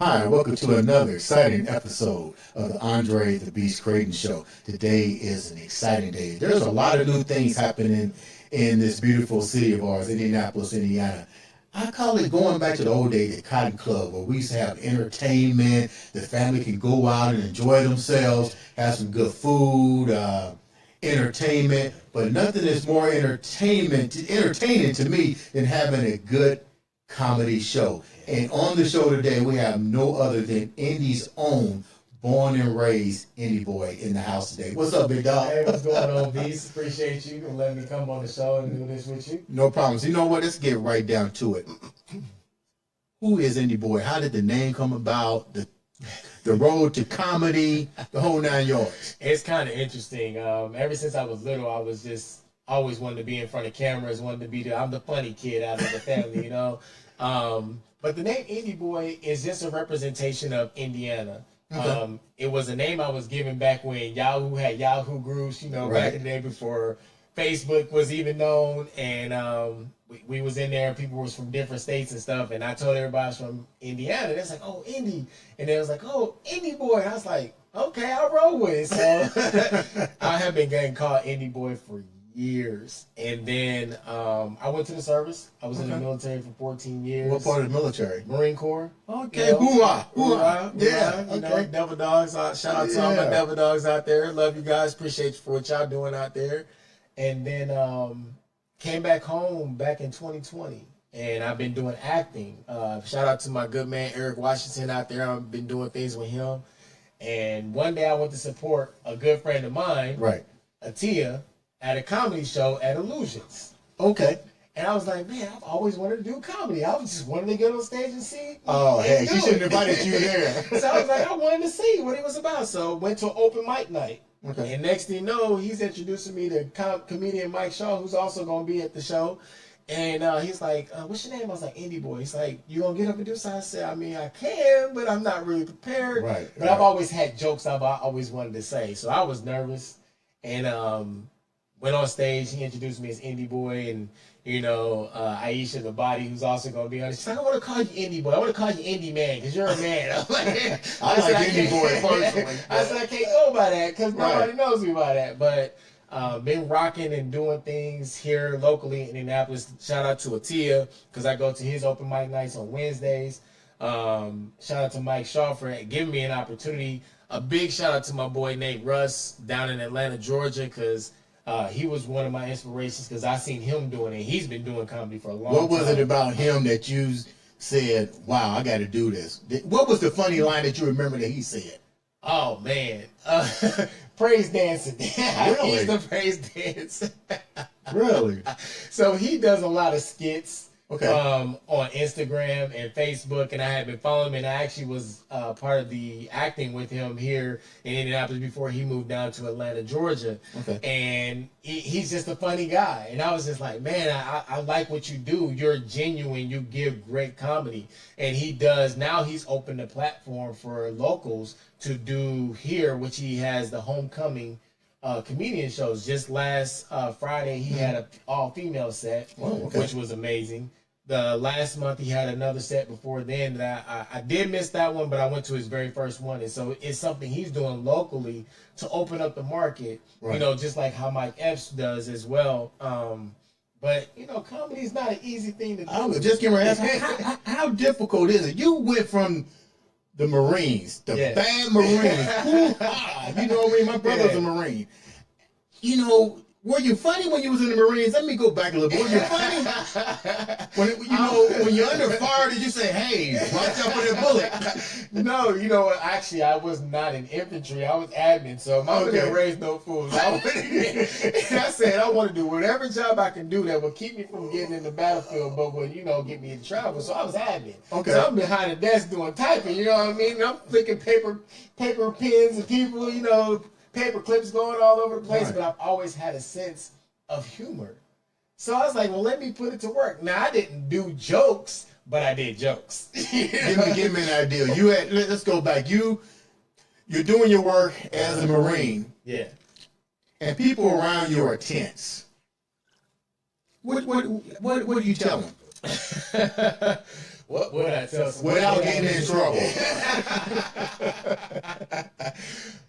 Hi, and welcome to another exciting episode of the Andre The Beast Crayton Show. Today is an exciting day. There's a lot of new things happening in this beautiful city of ours, Indianapolis, Indiana. I call it going back to the old days, the Cotton Club, where we used to have entertainment. The family can go out and enjoy themselves, have some good food, entertainment. But nothing is more entertaining to me than having a good comedy show. And on the show today, we have no other than Indy's own born and raised Indy Boy in the house today. What's up, big dog? Hey, what's going on, Beast? Appreciate you and letting me come on the show and do this with you. No problems. You know what? Let's get right down to it. Who is Indy Boy? How did the name come about? The road to comedy, the whole 9 yards. It's kind of interesting. Ever since I was little, I was just always wanted to be in front of cameras, wanted to be I'm the funny kid out of the family, you know. But the name Indy Boy is just a representation of Indiana. Okay. It was a name I was given back when Yahoo had Yahoo groups, you know, right. Back in the day before Facebook was even known. And we was in there and people was from different states and stuff. And I told everybody I was from Indiana. It's like, oh, Indy. And they was like, oh, Indy Boy. And I was like, okay, I'll roll with it. So I have been getting called Indy Boy for years. And then I went to the service. I was in the military for 14 years. What part of the military? Marine Corps. Okay, you know, hoorah. Yeah, you know, Devil Dogs. Shout out to all my Devil Dogs out there. Love you guys. Appreciate you for what y'all doing out there. And then came back home back in 2020. And I've been doing acting. Shout out to my good man Eric Washington out there. I've been doing things with him. And one day I went to support a good friend of mine, right, Atia, at a comedy show at Illusions. Okay. And I was like, man, I've always wanted to do comedy. I was just wanting to get on stage and see. Oh, hey, she should have invited you there. So I was like, I wanted to see what it was about. So went to an open mic night. Okay. And next thing you know, he's introducing me to comedian Mike Shaw, who's also going to be at the show. And he's like, what's your name? I was like, Indy Boy. He's like, you going to get up and do something? I said, I mean, I can, but I'm not really prepared. Right. But I've always had jokes I've always wanted to say. So I was nervous. And went on stage. He introduced me as Indy Boy, and you know, Aisha the Body, who's also going to be on it. She's like, I want to call you Indy Boy. I want to call you Indy Man because you're a man. I'm like, I like Indy Boy personally. I said I can't go by that because nobody knows me by that. But been rocking and doing things here locally in Indianapolis. Shout out to Atia because I go to his open mic nights on Wednesdays. Shout out to Mike Shaw for giving me an opportunity. A big shout out to my boy Nate Russ down in Atlanta, Georgia, because he was one of my inspirations because I seen him doing it. He's been doing comedy for a long time. What was it about him that you said, wow, I got to do this? What was the funny line that you remember that he said? Oh, man. Praise dancing. Really? He's the praise dance. Really? So he does a lot of skits. Okay. On Instagram and Facebook, and I had been following him, and I actually was part of the acting with him here in Indianapolis before he moved down to Atlanta, Georgia. Okay. And he's just a funny guy, and I was just like, man, I like what you do. You're genuine. You give great comedy, and he does. Now he's opened a platform for locals to do here, which he has the homecoming comedian shows. Just last Friday, he had an all-female set, which was amazing. The last month he had another set before then that I did miss that one, but I went to his very first one. And so it's something he's doing locally to open up the market, you know, just like how Mike Epps does as well. But, you know, comedy is not an easy thing to do. I was just getting ready to ask, how difficult is it? You went from the Marines, the bad Marines. You know what I mean? My brother's a Marine. You know, were you funny when you was in the Marines? Let me go back a little bit. Were you funny? When you're under fire, did you say, hey, watch out for that bullet? No, you know, actually, I was not in infantry. I was admin, so Mama didn't raise no fools. I said, I want to do whatever job I can do that will keep me from getting in the battlefield, but will, you know, get me in trouble. So I was admin. Okay. So I'm behind the desk doing typing, you know what I mean? I'm flicking paper pins and people, you know, paper clips going all over the place, but I've always had a sense of humor. So I was like, well, let me put it to work. Now, I didn't do jokes, but I did jokes. Give me an idea. Let's go back. You're doing your work as a Marine. Yeah. And people around you are tense. What do you tell them? What would I tell someone? Without getting in trouble.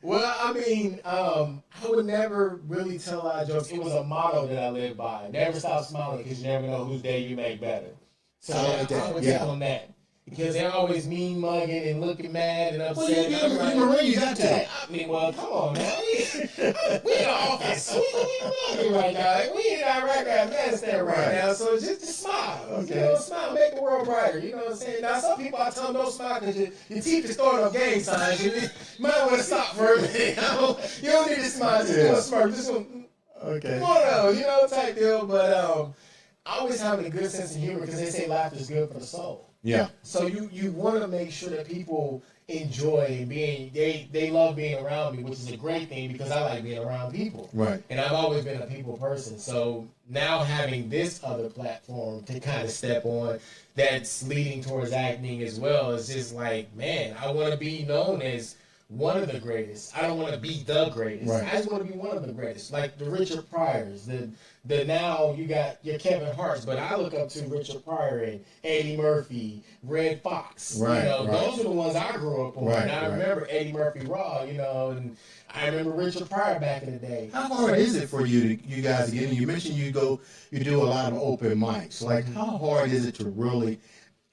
Well, I mean, I would never really tell a lot of jokes. It was a motto that I lived by. Never stop smiling because you never know whose day you make better. So I like that. I would Yeah. tell them that. Because they're always mean mugging and looking mad and upset. Well, you Marine, you got to. I mean, well, come on now. We in the office. We mugging right now. Like, we in Iraq or Afghanistan right now. So just smile. Okay. You know, smile, make the world brighter. You know what I'm saying? Now, some people I tell them don't smile because your teeth is throwing up gang signs. You might want to stop for a minute. You don't need to smile. Just do a smirk. Just Okay. come on out, you know, type deal. But I always having a good sense of humor because they say laughter is good for the soul. Yeah. So you want to make sure that people enjoy being, they love being around me, which is a great thing because I like being around people. Right. And I've always been a people person. So now having this other platform to kind of step on that's leading towards acting as well is just like, man, I want to be known as one of the greatest. I don't want to be the greatest. Right. I just want to be one of the greatest. Like the Richard Pryors, the now you got your Kevin Hart's, but I look up to Richard Pryor and Eddie Murphy, Red Fox. Right, You know, right. those are the ones I grew up on. Right, and I right. remember Eddie Murphy Raw, you know, and I remember Richard Pryor back in the day. How hard is it for you guys to get in? You mentioned you do a lot of open mics. Like, how hard is it to really?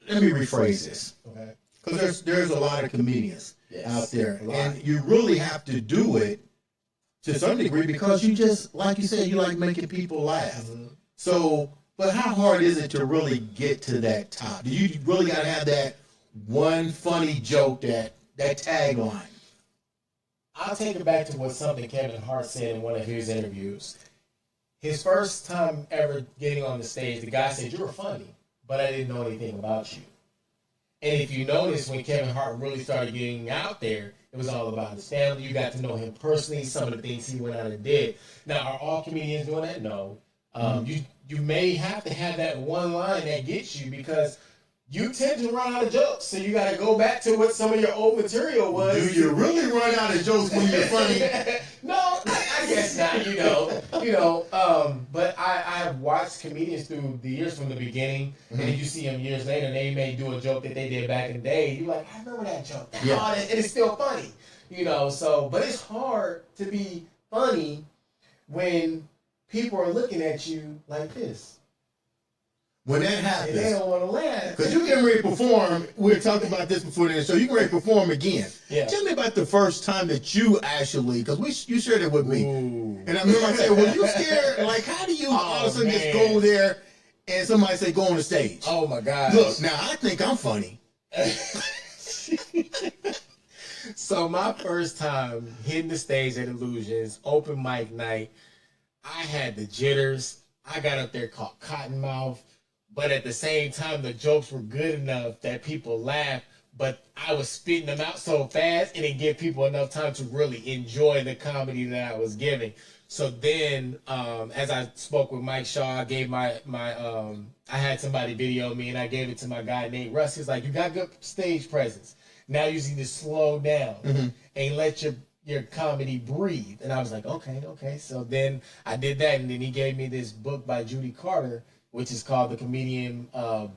Let me rephrase this, Okay. because there's a lot of comedians Yes, out there, a lot. and you really have to do it to some degree because you just, like you said, you like making people laugh. Mhm. So, but how hard is it to really get to that top? Do you really got to have that one funny joke, that tagline? I'll take it back to what something Kevin Hart said in one of his interviews. His first time ever getting on the stage, the guy said, "You were funny, but I didn't know anything about you." And if you notice, when Kevin Hart really started getting out there, it was all about his family. You got to know him personally, some of the things he went out and did. Now, are all comedians doing that? No. You may have to have that one line that gets you because you tend to run out of jokes. So you got to go back to what some of your old material was. Do you really run out of jokes when you're funny? No, I guess not. But I have watched comedians through the years from the beginning, and then you see them years later, and they may do a joke that they did back in the day. You're like, I remember that joke. Yeah. Oh, it is still funny. So, but it's hard to be funny when people are looking at you like this. When that And they happens, don't want to laugh. because you getting ready to perform, we were talking about this before the show, you getting ready to perform again. Yeah. Tell me about the first time that you actually, because you shared it with me. Ooh. And I remember I said, well, you scared? Like, how do you all of a sudden just man. go there and somebody say, go on the stage? Oh my God. Look, now I think I'm funny. So my first time hitting the stage at Illusions, open mic night, I had the jitters. I got up there called Cottonmouth, but at the same time, the jokes were good enough that people laughed, but I was spitting them out so fast, it didn't give people enough time to really enjoy the comedy that I was giving. So then, as I spoke with Mike Shaw, I gave I had somebody video me, and I gave it to my guy Nate Russ. He's like, "You got good stage presence. Now you just need to slow down and let your comedy breathe." And I was like, okay. So then I did that, and then he gave me this book by Judy Carter, which is called The Comedian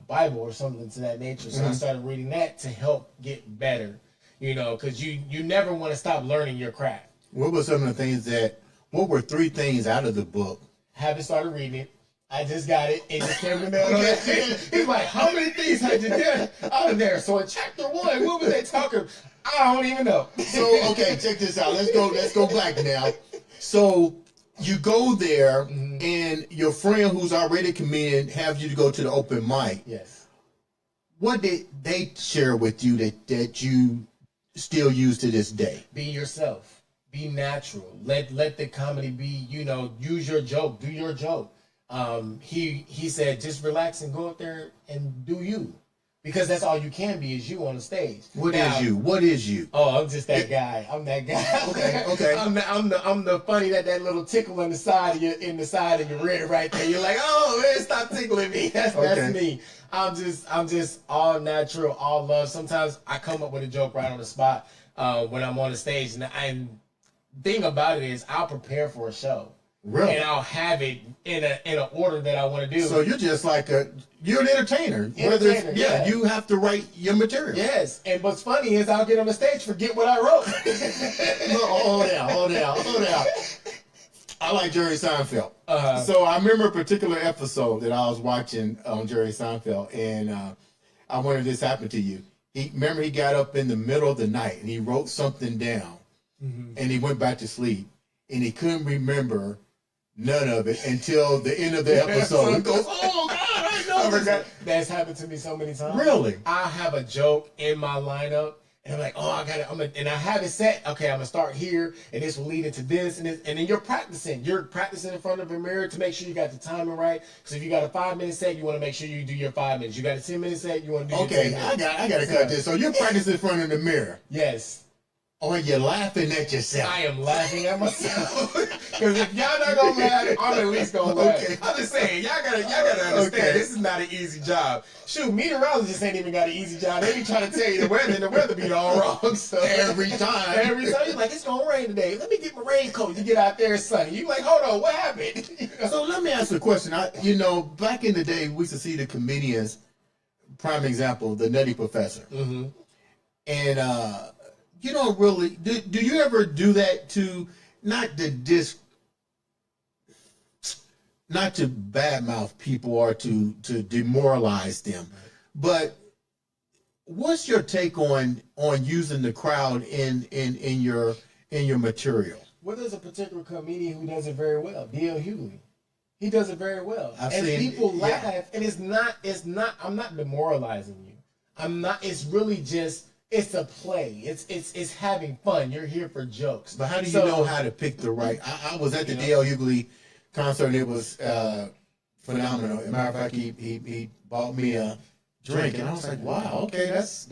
Bible or something to that nature. So I started reading that to help get better, because you never want to stop learning your craft. What were some of the things what were 3 things out of the book? Haven't started reading it. I just got it and just can't remember. He's like, how many things had you done out of there? So in chapter 1, what was they talking? I don't even know. So, okay, check this out. Let's go back now. So you go there, and your friend who's already a comedian have you to go to the open mic. Yes. What did they share with you that you still use to this day? Be yourself. Be natural. Let the comedy be, use your joke. Do your joke. He said, just relax and go out there and do you. Because that's all you can be is you on the stage. What is you? Oh, I'm just that guy. I'm that guy. Okay. I'm the funny that little tickle in the side of your rib right there. You're like, oh man, stop tickling me. That's me. I'm just all natural, all love. Sometimes I come up with a joke right on the spot when I'm on the stage. And thing about it is I'll prepare for a show. Really? And I'll have it in an order that I want to do. So you're just like you're an entertainer. Yeah, you have to write your material. Yes, and what's funny is I'll get on the stage, forget what I wrote. Hold down. I like Jerry Seinfeld. Uh-huh. So I remember a particular episode that I was watching on Jerry Seinfeld, and I wonder if this happened to you. He got up in the middle of the night and he wrote something down, and he went back to sleep, and he couldn't remember none of it until the end of the episode. He goes, "Oh God, I know this." That's happened to me so many times. Really? I have a joke in my lineup, and I'm like, "Oh, I got it." And I have it set. Okay, I'm gonna start here, and this will lead into this, and then you're practicing. You're practicing in front of a mirror to make sure you got the timing right. Because if you got a 5-minute set, you want to make sure you do your 5 minutes. You got a 10-minute set, you want to do your 10 minutes. I got to cut this. So you're practicing in front of the mirror. Yes. Or you're laughing at yourself. I am laughing at myself. Because if y'all not gonna laugh, I'm at least gonna laugh. Okay. I'm just saying, y'all gotta understand, this is not an easy job. Shoot, meteorologists ain't even got an easy job. They be trying to tell you the weather, and the weather be all wrong. So Every time you're like, it's gonna rain today. Let me get my raincoat. You get out there, it's sunny. You like, hold on, what happened? So let me ask you a question. Back in the day, we used to see the comedians. Prime example, the Nutty Professor, and you don't really do you ever do that to not to badmouth people or to demoralize them, but what's your take on using the crowd in your material? Well, there's a particular comedian who does it very well, D.L. Hughley. He does it very well. People laugh, and it's not, I'm not demoralizing you. It's really just, it's a play. It's having fun. You're here for jokes. But how do you know how to pick the right? I was at the D.L. Hughley concert, and it was phenomenal. As a matter of fact, he bought me a drink, and I was like, wow, okay, that's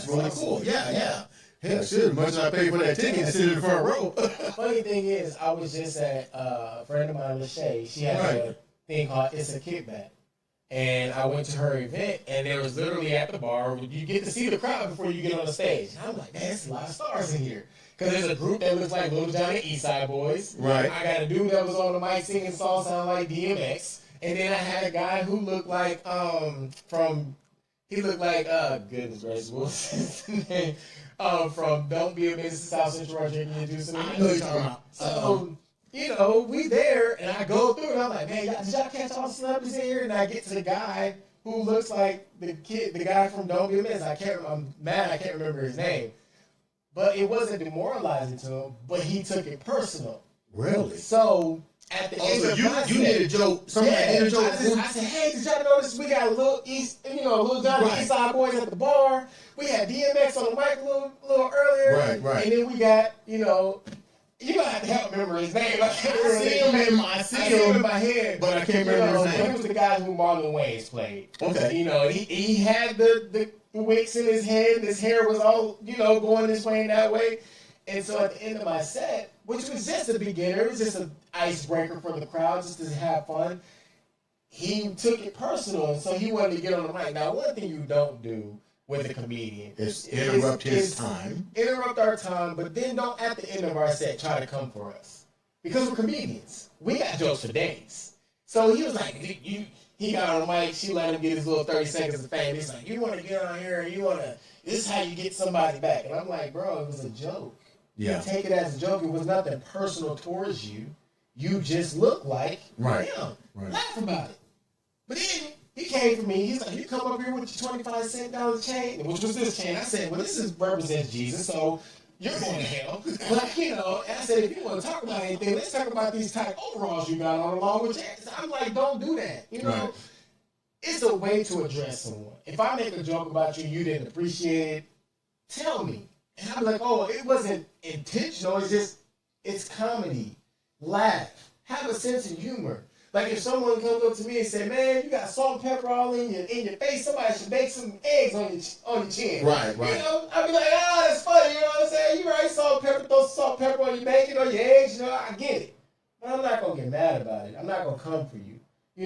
really cool. Yeah. Hell, shit, as much as I paid for that ticket to sit in the front row. Funny thing is, I was just at a friend of mine, Lachey. She had a thing called It's a Kickback. And I went to her event, and there was literally at the bar, you get to see the crowd before you get on the stage. And I'm like, man, there's a lot of stars in here. Because there's a group that looks like Little Johnny East Side Boys. Right. I got a dude that was on the mic singing songs sound like DMX. And then I had a guy who looked like, goodness gracious, what was his name? From Don't Be a Business South Central Roger, can you do something? I know you're talking about. So, we there, and I go through, and I'm like, man, did y'all catch all the celebrities in here? And I get to the guy who looks like the guy from Don't Be a Business. I'm mad I can't remember his name. But it wasn't demoralizing to him, but he took it personal. Really? So, at the end of my you did a joke. Somebody did a joke. I said, hey, did y'all notice we got a little Little Johnny East Side Boys at the bar? We had DMX on the mic a little earlier. Right. And then we got, you're gonna have to help remember his name. I see him in my head, but I can't remember his name. He was the guy who Marlon Wayans played. Okay. He had the wicks in his head. His hair was all, going this way and that way. And so at the end of my set, which was just a beginner, it was just an icebreaker for the crowd, just to have fun, he took it personal, and so he wanted to get on the mic. Now, one thing you don't do with a comedian is interrupt his time. Interrupt our time, but then don't at the end of our set try to come for us. Because we're comedians. We got jokes for days. So he was like, he got on the mic, she let him get his little 30 seconds of fame. He's like, you want to get on here, and this is how you get somebody back. And I'm like, bro, it was a joke. Yeah. You take it as a joke. It was nothing personal towards you. You just look like him. Right. Laugh about it. But then he came for me. He's like, you come up here with your 25-cent chain, which was this chain. I said, well, this represents Jesus, so you're going to hell. But, and I said, if you want to talk about anything, let's talk about these tight overalls you got on along with chains. I'm like, don't do that. Right. It's a way to address someone. If I make a joke about you, you didn't appreciate it, tell me. And I'm like, oh, it wasn't intentional. It's comedy. Laugh. Have a sense of humor. Like if someone comes up to me and say, man, you got salt and pepper all in your face, somebody should bake some eggs on your chin. Right. I'd be like, that's funny, you know what I'm saying? You right, salt and pepper, throw some salt and pepper on your bacon or your eggs, I get it. But I'm not going to get mad about it. I'm not going to come for you.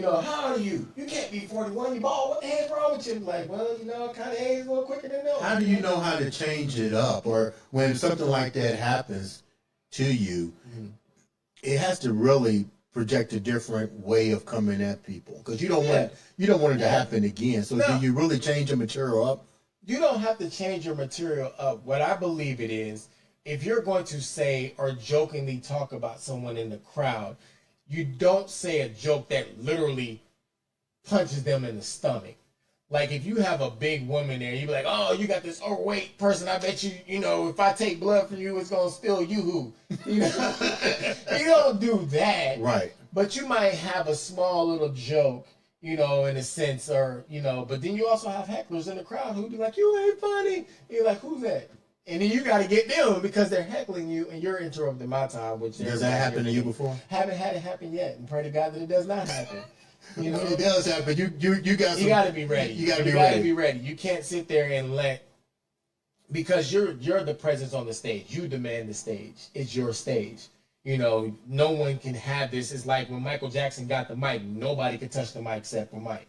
How old are you? You can't be 41, you bald. What the hell's wrong with you? I'm like, well, kind of age a little quicker than those. How do you know how to change it up? Or when something like that happens to you, it has to really project a different way of coming at people? Because you don't want it to happen again. So do you really change your material up? You don't have to change your material up. What I believe it is, if you're going to say or jokingly talk about someone in the crowd, you don't say a joke that literally punches them in the stomach. Like if you have a big woman there, you be like, oh, you got this overweight person. I bet you, if I take blood from you, it's going to spill you who. You don't do that. Right. But you might have a small little joke, in a sense, or, but then you also have hecklers in the crowd who be like, you ain't funny. And you're like, who's that? And then you got to get them because they're heckling you and you're interrupting my time. Which does that happen to you before? Haven't had it happen yet, and pray to God that it does not happen. It does happen. You got to be ready. You got to be ready. You can't sit there and because you're the presence on the stage. You demand the stage. It's your stage. No one can have this. It's like when Michael Jackson got the mic, nobody could touch the mic except for Mike.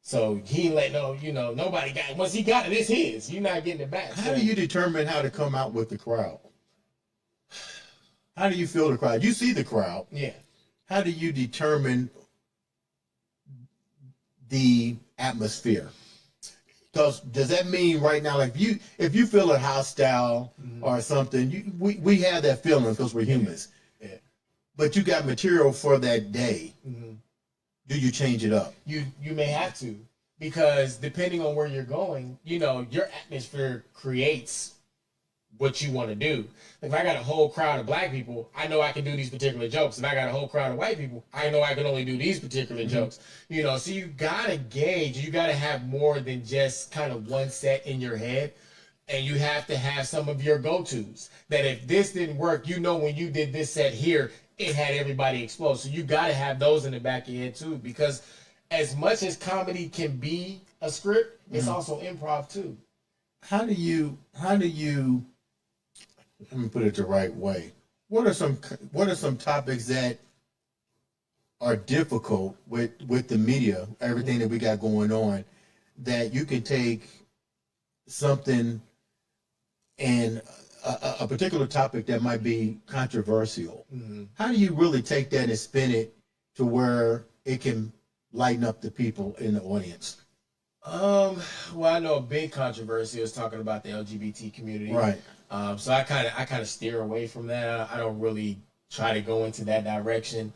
So he nobody got it. Once he got it, it's his. You're not getting it back. How do you determine how to come out with the crowd? How do you feel the crowd? You see the crowd. Yeah. How do you determine the atmosphere? Because does that mean right now, like if you feel it hostile or something, we have that feeling because we're humans. Yeah. But you got material for that day. Mm-hmm. Do you change it up? You may have to, because depending on where you're going, your atmosphere creates what you want to do. If I got a whole crowd of black people, I know I can do these particular jokes. If I got a whole crowd of white people, I know I can only do these particular jokes. So you gotta gauge. You gotta have more than just kind of one set in your head, and you have to have some of your go-tos. That if this didn't work, when you did this set here, it had everybody explode. So you gotta have those in the back of your head too, because as much as comedy can be a script, it's also improv too. How do you? Let me put it the right way. What are some topics that are difficult with the media, everything that we got going on, that you can take something and a particular topic that might be controversial? Mm-hmm. How do you really take that and spin it to where it can lighten up the people in the audience? Well, I know a big controversy is talking about the LGBT community. Right. So I kind of steer away from that. I don't really try to go into that direction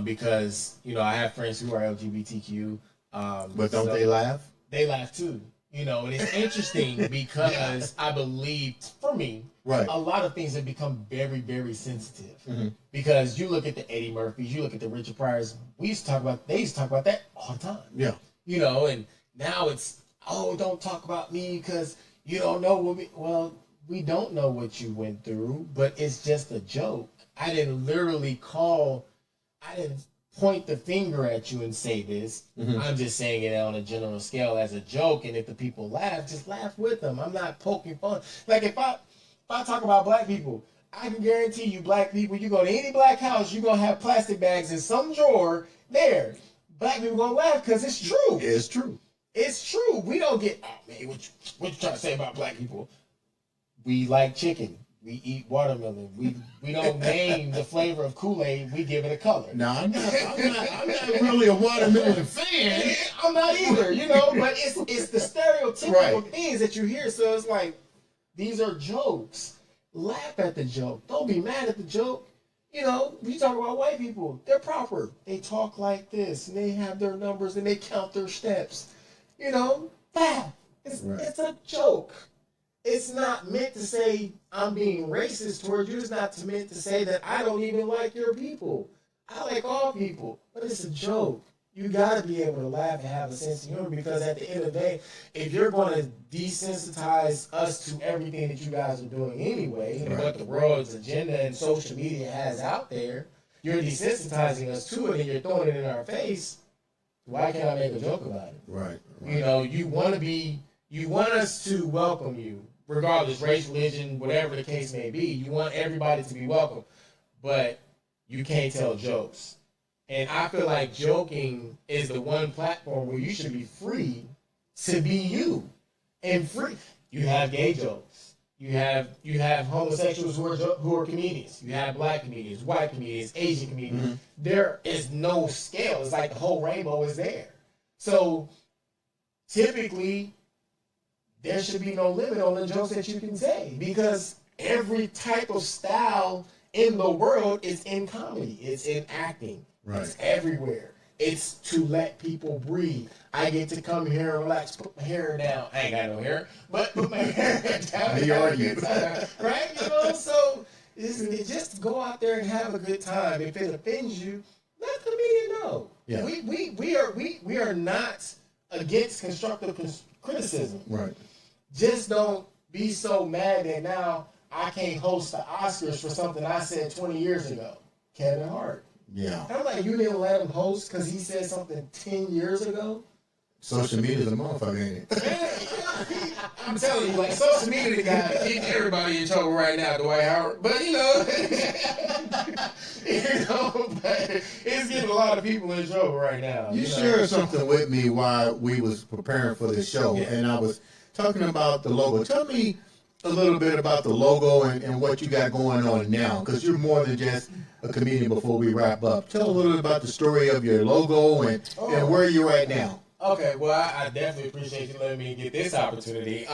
because I have friends who are LGBTQ. But don't they laugh? They laugh too. And it's interesting because I believe, for me, right, a lot of things have become very, very sensitive. Mm-hmm. Because you look at the Eddie Murphys, you look at the Richard Pryors. They used to talk about that all the time. Yeah. And now it's, don't talk about me because you don't know what we don't know what you went through, but it's just a joke. I didn't point the finger at you and say this. Mm-hmm. I'm just saying it on a general scale as a joke, and if the people laugh, just laugh with them. I'm not poking fun. Like if I talk about black people, I can guarantee you black people, you go to any black house, you're going to have plastic bags in some drawer there. Black people going to laugh because it's true. It's true. It's true. We don't get, man, what you trying to say about black people? We like chicken. We eat watermelon. We don't name the flavor of Kool-Aid. We give it a color. No, I'm not really a watermelon fan. I'm not either, but it's the stereotypical things that you hear. So it's like, these are jokes. Laugh at the joke. Don't be mad at the joke. We talk about white people. They're proper. They talk like this, and they have their numbers, and they count their steps. Laugh. It's a joke. It's not meant to say I'm being racist towards you. It's not meant to say that I don't even like your people. I like all people, but it's a joke. You got to be able to laugh and have a sense of humor, because at the end of the day, if you're going to desensitize us to everything that you guys are doing anyway, and what the world's agenda and social media has out there, you're desensitizing us to it and you're throwing it in our face. Why can't I make a joke about it? Right. You want us to welcome you, regardless, race, religion, whatever the case may be. You want everybody to be welcome, but you can't tell jokes. And I feel like joking is the one platform where you should be free to be you. And free. You have gay jokes. You have homosexuals who are comedians. You have black comedians, white comedians, Asian comedians. Mm-hmm. There is no scale. It's like the whole rainbow is there. So typically, there should be no limit on the jokes that you can say because every type of style in the world is in comedy. It's in acting. Right. It's everywhere. It's to let people breathe. I get to come here and relax, put my hair down. I ain't got no hair, but put my hair down. Right? You know, so it's just go out there and have a good time. If it offends you, let the comedian know. Yeah. We are not against constructive criticism. Right. Just don't be so mad that now I can't host the Oscars for something I said 20 years ago. Kevin Hart. Yeah. I'm like, you didn't let him host because he said something 10 years ago? Social media is a motherfucker, ain't it? I'm telling you, like, social media got getting everybody in trouble right now, Dwight Howard. But, you know, but it's getting a lot of people in trouble right now. You know? shared something with me while we was preparing for this show, and I was talking about the logo. Tell me a little bit about the logo and what you got going on now, because you're more than just a comedian. Before we wrap up, tell a little bit about the story of your logo and where you're at now. Okay, well, I definitely appreciate you letting me get this opportunity.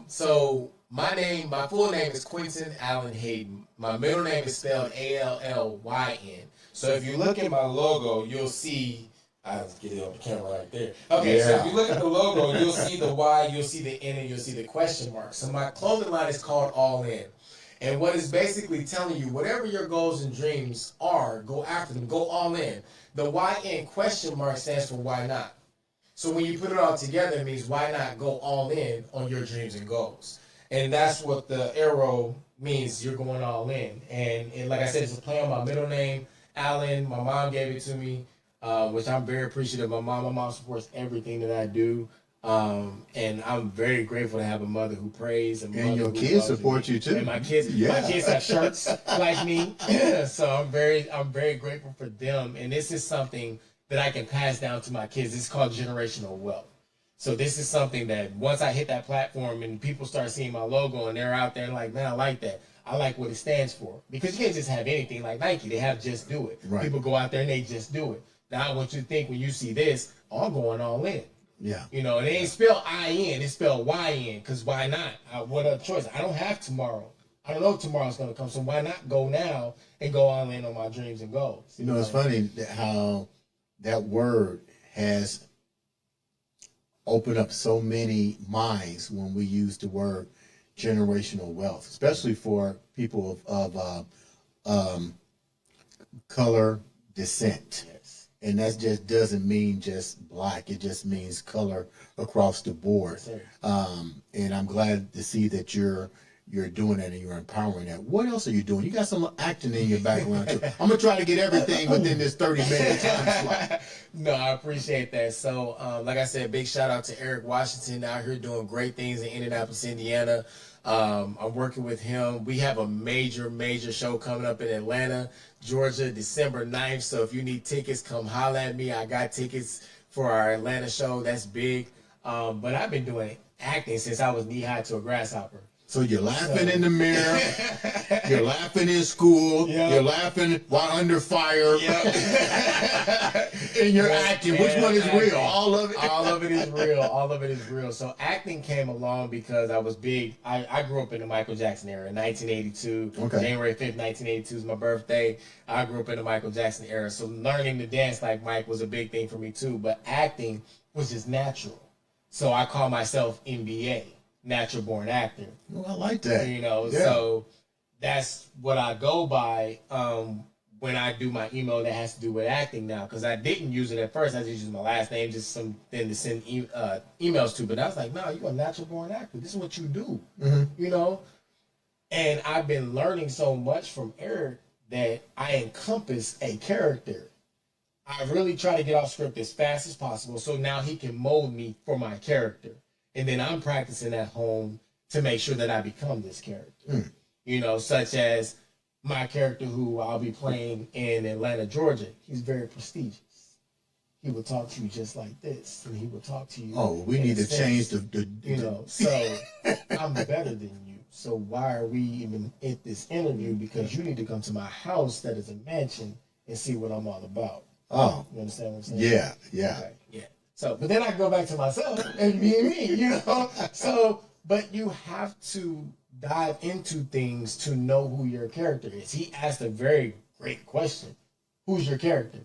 So my full name is Quinton Allen Hayden. My middle name is spelled Allyn. So if you look at my logo, you'll see. I'll get it on the camera right there. Okay, so if you look at the logo, you'll see the Y, you'll see the N, and you'll see the question mark. So my clothing line is called All In. And what it's basically telling you, whatever your goals and dreams are, go after them, go all in. The YN question mark stands for why not. So when you put it all together, it means why not go all in on your dreams and goals. And that's what the arrow means, you're going all in. And like I said, it's a play on my middle name, Allen. My mom gave it to me, which I'm very appreciative of. My mom supports everything that I do. And I'm very grateful to have a mother who prays and your kids support you too. And my kids have shirts like me, so I'm very grateful for them. And this is something that I can pass down to my kids. It's called generational wealth. So this is something that once I hit that platform and people start seeing my logo and they're out there and like, man, I like that. I like what it stands for, because you can't just have anything like Nike. They have just do it. Right. People go out there and they just do it. Now I want you to think when you see this, oh, I'm going all in. Yeah. You know, it ain't spelled I-N, it's spelled Y-N, because why not? What other choice? I don't have tomorrow. I don't know if tomorrow's going to come, so why not go now and go all in on my dreams and goals? You know, it's funny how that word has opened up so many minds when we use the word generational wealth, especially for people of color descent. Yes. And that just doesn't mean just black. It just means color across the board. And I'm glad to see that you're doing that and you're empowering that. What else are you doing? You got some acting in your background too. I'm gonna try to get everything within this 30-minute time slot. No, I appreciate that. So, like I said, big shout out to Eric Washington out here doing great things in Indianapolis, Indiana. I'm working with him. We have a major show coming up in Atlanta, Georgia, December 9th. So if you need tickets, come holler at me. I got tickets for our Atlanta show. That's big. But I've been doing acting since I was knee-high to a grasshopper. So you're laughing in the mirror, you're laughing in school, you're laughing while under fire, and you're acting. Which one is real? All of it? All of it is real. All of it is real. So acting came along because I was big. I grew up in the Michael Jackson era in 1982. Okay. January 5th, 1982 is my birthday. I grew up in the Michael Jackson era. So learning to dance like Mike was a big thing for me too. But acting was just natural. So I call myself NBA. Natural born actor. Oh, I like that. You know, so that's what I go by when I do my email that has to do with acting now. Because I didn't use it at first. I just used my last name, just something to send emails to. But I was like, no, you're a natural born actor. This is what you do. You know? And I've been learning so much from Eric that I encompass a character. I really try to get off script as fast as possible so now he can mold me for my character. And then I'm practicing at home to make sure that I become this character. You know, such as my character who I'll be playing in Atlanta, Georgia. He's very prestigious. he would talk to you just like this, and he would talk to you. Oh, we need to change the you know. So I'm better than you. So why are we even at this interview? Because you need to come to my house that is a mansion and see what I'm all about. Oh, you understand what I'm saying? Yeah, yeah. Okay, yeah. So, but then I go back to myself and being me, you know. So, but you have to dive into things to know who your character is. He asked a very great question: who's your character,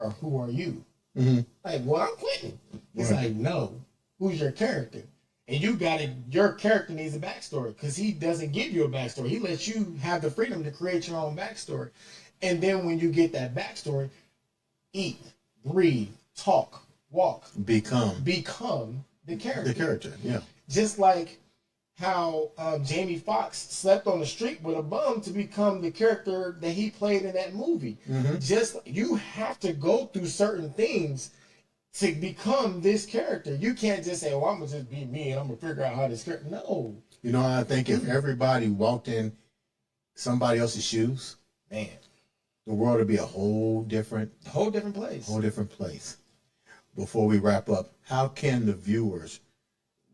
or who are you? Mm-hmm. Like, well, I'm Quinton. He's Right. like, no, who's your character? And you got to, your character needs a backstory because he doesn't give you a backstory. He lets you have the freedom to create your own backstory. And then when you get that backstory, eat, breathe, talk, walk, become the character. The character, yeah. Just like how Jamie Foxx slept on the street with a bum to become the character that he played in that movie. Mm-hmm. Just you have to go through certain things to become this character. You can't just say, "Well, I'm gonna just be me and I'm gonna figure out how this character." No, You know, I think if everybody walked in somebody else's shoes, man, the world would be a whole different place. Before we wrap up, how can the viewers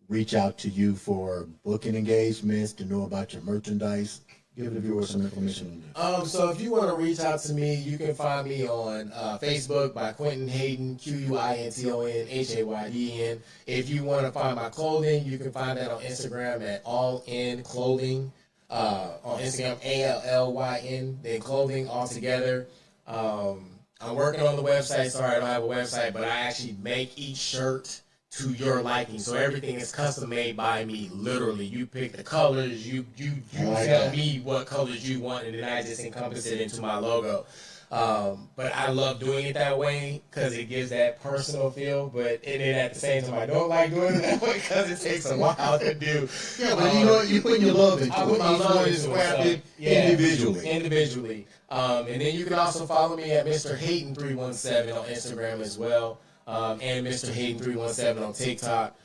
reach out to you for booking engagements, to know about your merchandise? Give the viewers some information on that. So if you want to reach out to me, you can find me on Facebook by Quinton Hayden, QuintonHayden. If you want to find my clothing, you can find that on Instagram at All In Clothing. On Instagram, ALLYN, then clothing all together. I'm working on the website. Sorry, I don't have a website, but I actually make each shirt to your liking. So everything is custom made by me, literally. You pick the colors, you tell me what colors you want, and then I just encompass it into my logo. But I love doing it that way because it gives that personal feel. But and then at the same time, I don't like doing it that way because it takes a while to do. Yeah, but you know what? You put your love into it. I put my love into it. Individually. And then you can also follow me at Mr. Hayden317 on Instagram as well, and Mr. Hayden317 on TikTok.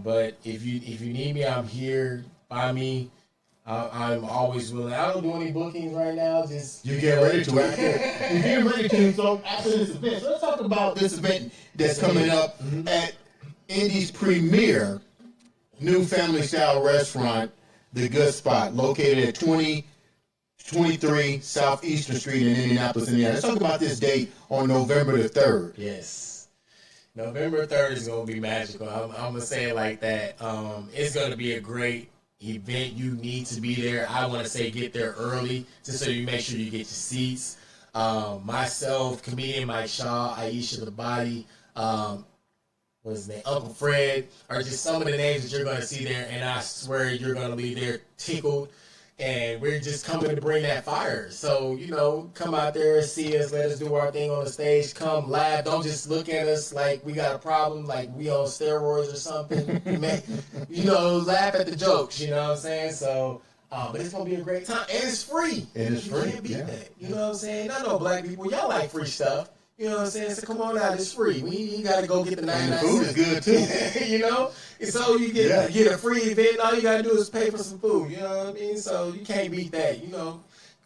But if you need me, I'm here. Buy me. I'm always willing. I don't do any bookings right now. Just You get ready to it. You get ready to. So after this event, so let's talk about this event that's coming up at Indy's premier new family style restaurant, The Good Spot, located at 2023 Southeastern Street in Indianapolis, Indiana. Let's talk about this date on November the 3rd. Yes. November 3rd is going to be magical. I'm going to say it like that. It's going to be a great event. You need to be there. I want to say get there early just so you make sure you get your seats. Myself, comedian Mike Shaw, Aisha the Body, what's his name, Uncle Fred, are just some of the names that you're going to see there, and I swear you're going to leave there tickled. And we're just coming to bring that fire. So, you know, come out there, see us, let us do our thing on the stage. Come, laugh. Don't just look at us like we got a problem, like we on steroids or something. Man, you know, laugh at the jokes, you know what I'm saying? So, but it's going to be a great time. And it's free. And it's free. You can't beat that. You know what I'm saying? I know black people, y'all like free stuff. You know what I'm saying? So come on out, it's free. You got to go get the 99 And the food is good too. You know? And so you get a free event, all you got to do is pay for some food. You know what I mean? So you can't beat that. You know,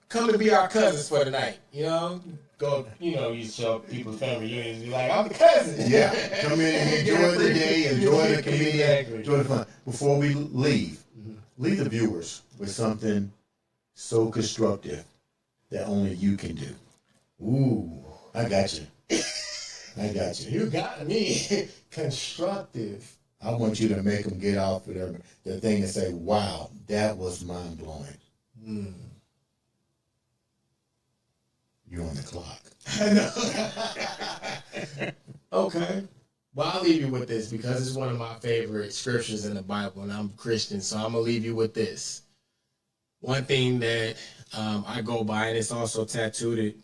come to be our cousins for the night. You know? Go, you know, you show people's family reunions, be like, I'm the cousin. Yeah, come in and enjoy the day, enjoy the comedian, enjoy the fun. Before we leave the viewers with something so constructive that only you can do. Ooh, I got you. I got you. You got me. Constructive. I want you to make them get off of the thing and say, wow, that was mind blowing. You're on the clock. Okay. Well, I'll leave you with this because it's one of my favorite scriptures in the Bible, and I'm Christian, so I'm going to leave you with this. One thing that I go by, and it's also tattooed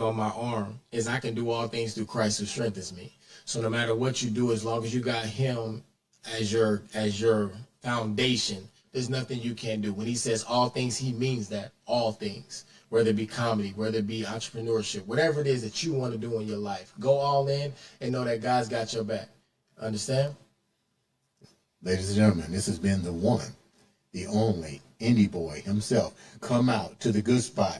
on my arm, is I can do all things through Christ who strengthens me. So no matter what you do, as long as you got him as your foundation, there's nothing you can't do. When he says all things, he means that, all things. Whether it be comedy, whether it be entrepreneurship, whatever it is that you want to do in your life. Go all in and know that God's got your back. Understand? Ladies and gentlemen, this has been the one, the only Indy Boy himself. Come out to The Good Spot,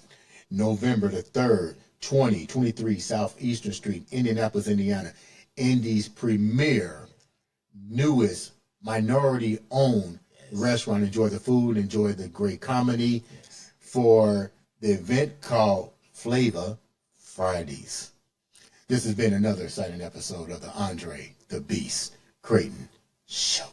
November the 3rd, 2023 Southeastern Street, Indianapolis, Indiana. Indy's premier, newest, minority-owned restaurant. Enjoy the food, enjoy the great comedy for the event called Flavor Fridays. This has been another exciting episode of the Andre the Beast Crayton Show.